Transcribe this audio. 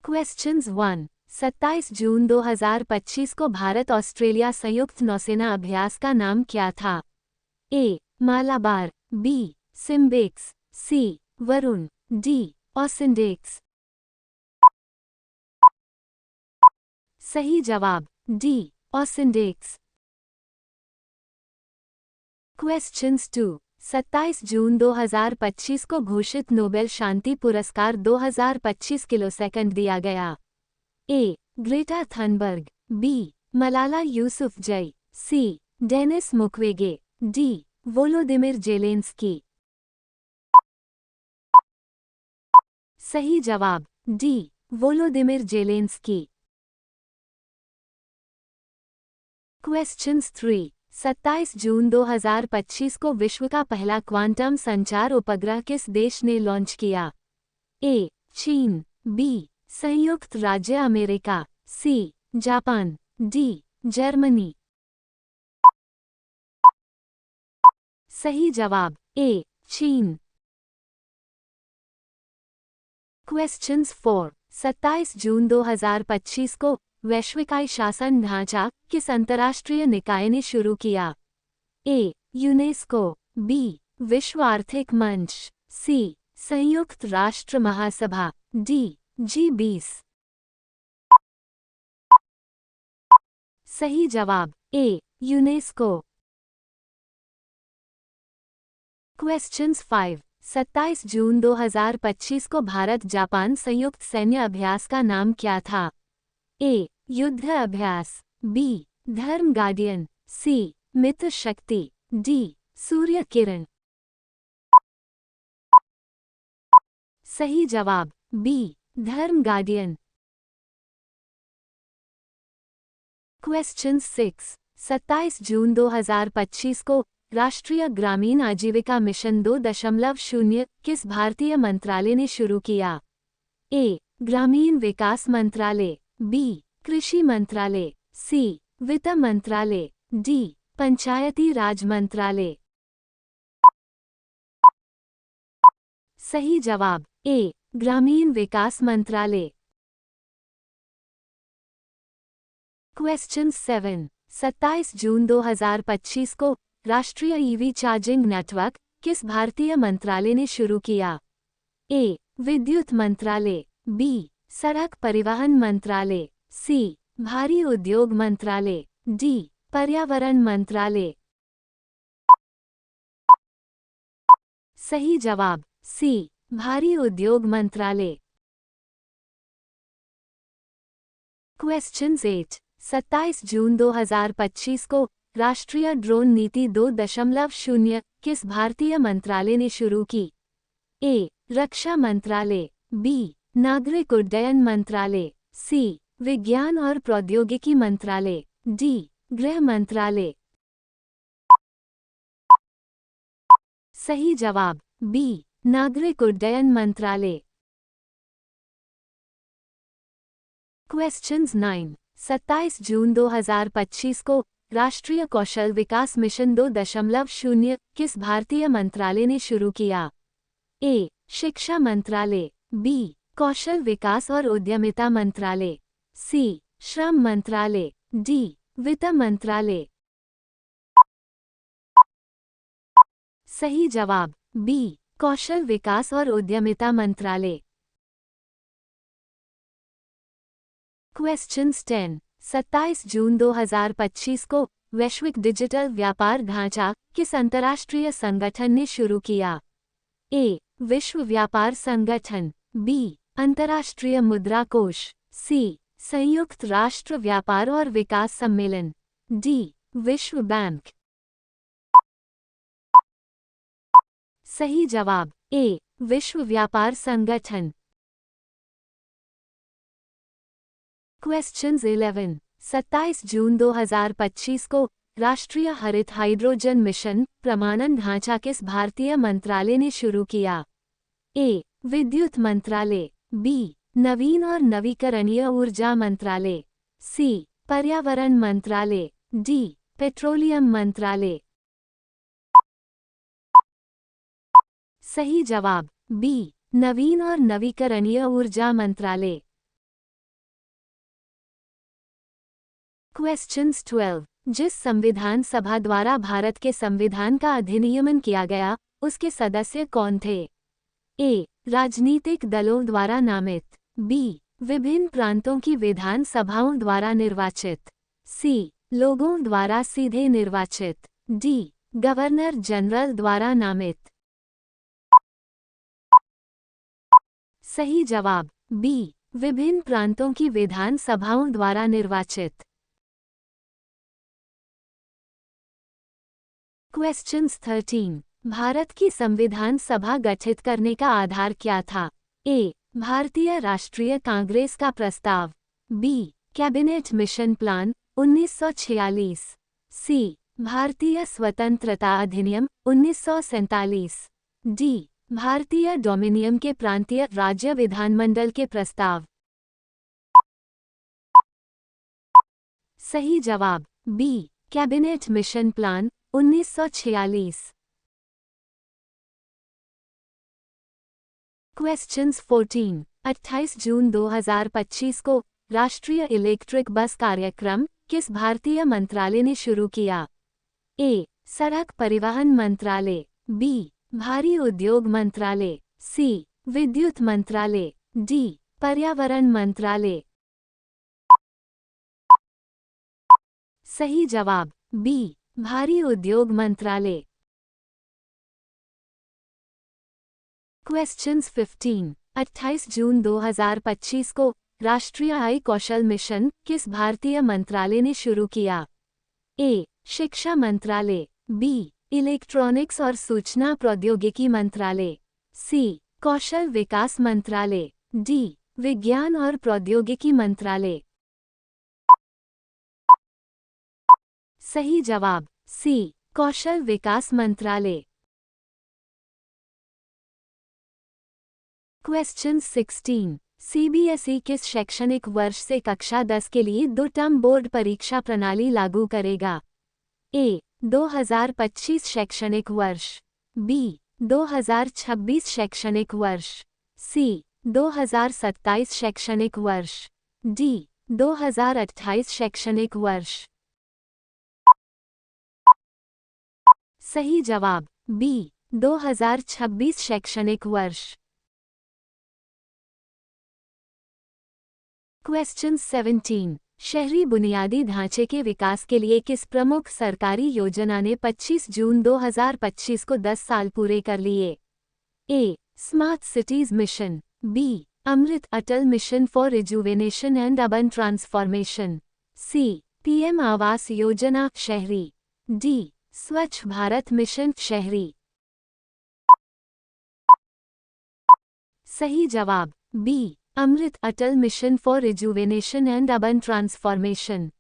Questions 1। 27 जून 2025 को Bharat Australia संयुक्त नौसेना अभ्यास का नाम क्या था? ए. मालाबार, बी. सिम्बेक्स, सी. वरुण, डी. ऑसिंडेक्स। सही जवाब डी. ऑसिंडेक्स। क्वेश्चंस 2। 27 जून 2025 को घोषित नोबेल शांति पुरस्कार 2025 किलोसेकंड दिया गया। A. Greta Thunberg, B. Malala Yousafzai, C. Denis Mukwege, D. Volodymyr Zelensky. सही जवाब डी. Volodymyr Zelensky. क्वेश्चंस 3। 27 जून 2025 को विश्व का पहला क्वांटम संचार उपग्रह किस देश ने लॉन्च किया? ए. चीन, बी. संयुक्त राज्य America, C. Japan, D. Germany. सही जवाब ए. चीन। क्वेश्चंस 4। 27 जून 2025 को वैश्विक शासन ढांचा किस अंतर्राष्ट्रीय निकाय ने शुरू किया? ए. UNESCO, B. विश्व आर्थिक मंच, सी. संयुक्त राष्ट्र महासभा, डी. G20। सही जवाब ए. यूनेस्को। क्वेश्चंस 5। 27 जून 2025 को भारत जापान संयुक्त सैन्य अभ्यास का नाम क्या था? ए. युद्ध अभ्यास, बी. धर्म गार्डियन, सी. मित्र शक्ति, डी. सूर्य किरण। सही जवाब बी. धर्म गार्डियन। क्वेश्चंस 6। 27 जून 2025 को राष्ट्रीय ग्रामीण आजीविका मिशन 2.0 किस भारतीय मंत्रालय ने शुरू किया? ए. ग्रामीण विकास मंत्रालय, बी. कृषि मंत्रालय, सी. वित्त मंत्रालय, डी. पंचायती राज मंत्रालय। सही जवाब ए. ग्रामीण विकास मंत्रालय। क्वेश्चन 7। 27 जून 2025 को राष्ट्रीय ईवी चार्जिंग नेटवर्क किस भारतीय मंत्रालय ने शुरू किया? ए. विद्युत मंत्रालय, बी. सड़क परिवहन मंत्रालय, सी. भारी उद्योग मंत्रालय, डी. पर्यावरण मंत्रालय। सही जवाब सी. भारी उद्योग मंत्रालय। क्वेश्चंस 8। 27 जून 2025 को राष्ट्रीय ड्रोन नीति 2.0 किस भारतीय मंत्रालय ने शुरू की? ए. रक्षा मंत्रालय, बी. नागरिक उड्डयन मंत्रालय, सी. विज्ञान और प्रौद्योगिकी मंत्रालय, डी. गृह मंत्रालय। सही जवाब बी. नागरिक उड्डयन मंत्रालय। क्वेश्चंस 9। 27 जून 2025 को राष्ट्रीय कौशल विकास मिशन 2.0 किस भारतीय मंत्रालय ने शुरू किया? ए. शिक्षा मंत्रालय, बी. कौशल विकास और उद्यमिता मंत्रालय, सी. श्रम मंत्रालय, डी. वित्त मंत्रालय। सही जवाब बी. कौशल विकास और उद्यमिता मंत्रालय। क्वेश्चंस 10। 27 जून 2025 को वैश्विक डिजिटल व्यापार ढांचा किस अंतर्राष्ट्रीय संगठन ने शुरू किया? ए. विश्व व्यापार संगठन, बी. अंतर्राष्ट्रीय मुद्रा कोष, सी. संयुक्त राष्ट्र व्यापार और विकास सम्मेलन, डी. विश्व बैंक। सही जवाब ए. विश्व व्यापार संगठन। क्वेश्चंस 11। 27 जून 2025 को राष्ट्रीय हरित हाइड्रोजन मिशन प्रमाणन ढांचा किस भारतीय मंत्रालय ने शुरू किया? ए. विद्युत मंत्रालय, बी. नवीन और नवीकरणीय ऊर्जा मंत्रालय, सी. पर्यावरण मंत्रालय, डी. पेट्रोलियम मंत्रालय। सही जवाब बी. नवीन और नवीकरणीय ऊर्जा मंत्रालय। क्वेश्चंस 12। जिस संविधान सभा द्वारा भारत के संविधान का अधिनियमन किया गया, उसके सदस्य कौन थे? ए. राजनीतिक दलों द्वारा नामित। बी. विभिन्न प्रांतों की विधान सभाओं द्वारा निर्वाचित। सी. लोगों द्वारा सीधे निर्वाचित। डी. गवर्नर जनरल द्वारा नामित। सही जवाब बी. विभिन्न प्रांतों की विधान सभाओं द्वारा निर्वाचित। क्वेश्चंस 13। भारत की संविधान सभा गठित करने का आधार क्या था? ए. भारतीय राष्ट्रीय कांग्रेस का प्रस्ताव। बी. Cabinet mission plan 1946। सी. भारतीय स्वतंत्रता अधिनियम 1947। डी. भारतीय डोमिनियन के प्रांतीय राज्य विधानमंडल के प्रस्ताव। सही जवाब B. Cabinet mission plan 1946। Questions 14। 28 जून 2025 को राष्ट्रीय इलेक्ट्रिक बस कार्यक्रम किस भारतीय मंत्रालय ने शुरू किया? ए. सड़क परिवहन मंत्रालय। बी. भारी उद्योग मंत्रालय। सी. विद्युत मंत्रालय। डी. पर्यावरण मंत्रालय। सही जवाब बी. भारी उद्योग मंत्रालय। क्वेश्चंस 15। 28 जून 2025 को राष्ट्रीय आई कौशल मिशन किस भारतीय मंत्रालय ने शुरू किया? ए. शिक्षा मंत्रालय। बी. इलेक्ट्रॉनिक्स और सूचना प्रौद्योगिकी मंत्रालय। सी. कौशल विकास मंत्रालय। डी. विज्ञान और प्रौद्योगिकी मंत्रालय। सही जवाब सी. कौशल विकास मंत्रालय। क्वेश्चन 16। सीबीएसई किस शैक्षणिक वर्ष से कक्षा 10 के लिए 2 टर्म बोर्ड परीक्षा प्रणाली लागू करेगा? ए. 2025 शैक्षणिक वर्ष। बी. 2026 शैक्षणिक वर्ष। सी. 2027 शैक्षणिक वर्ष। डी. 2028 शैक्षणिक वर्ष। सही जवाब बी. 2026 शैक्षणिक वर्ष। क्वेश्चन 17। शहरी बुनियादी ढांचे के विकास के लिए किस प्रमुख सरकारी योजना ने 25 जून 2025 को 10 साल पूरे कर लिए? A. Smart cities mission. B. Amrit Atal mission for rejuvenation and urban transformation. C. PM आवास योजना शहरी। डी. स्वच्छ भारत मिशन शहरी। सही जवाब B. Amrit Atal mission for rejuvenation and urban transformation.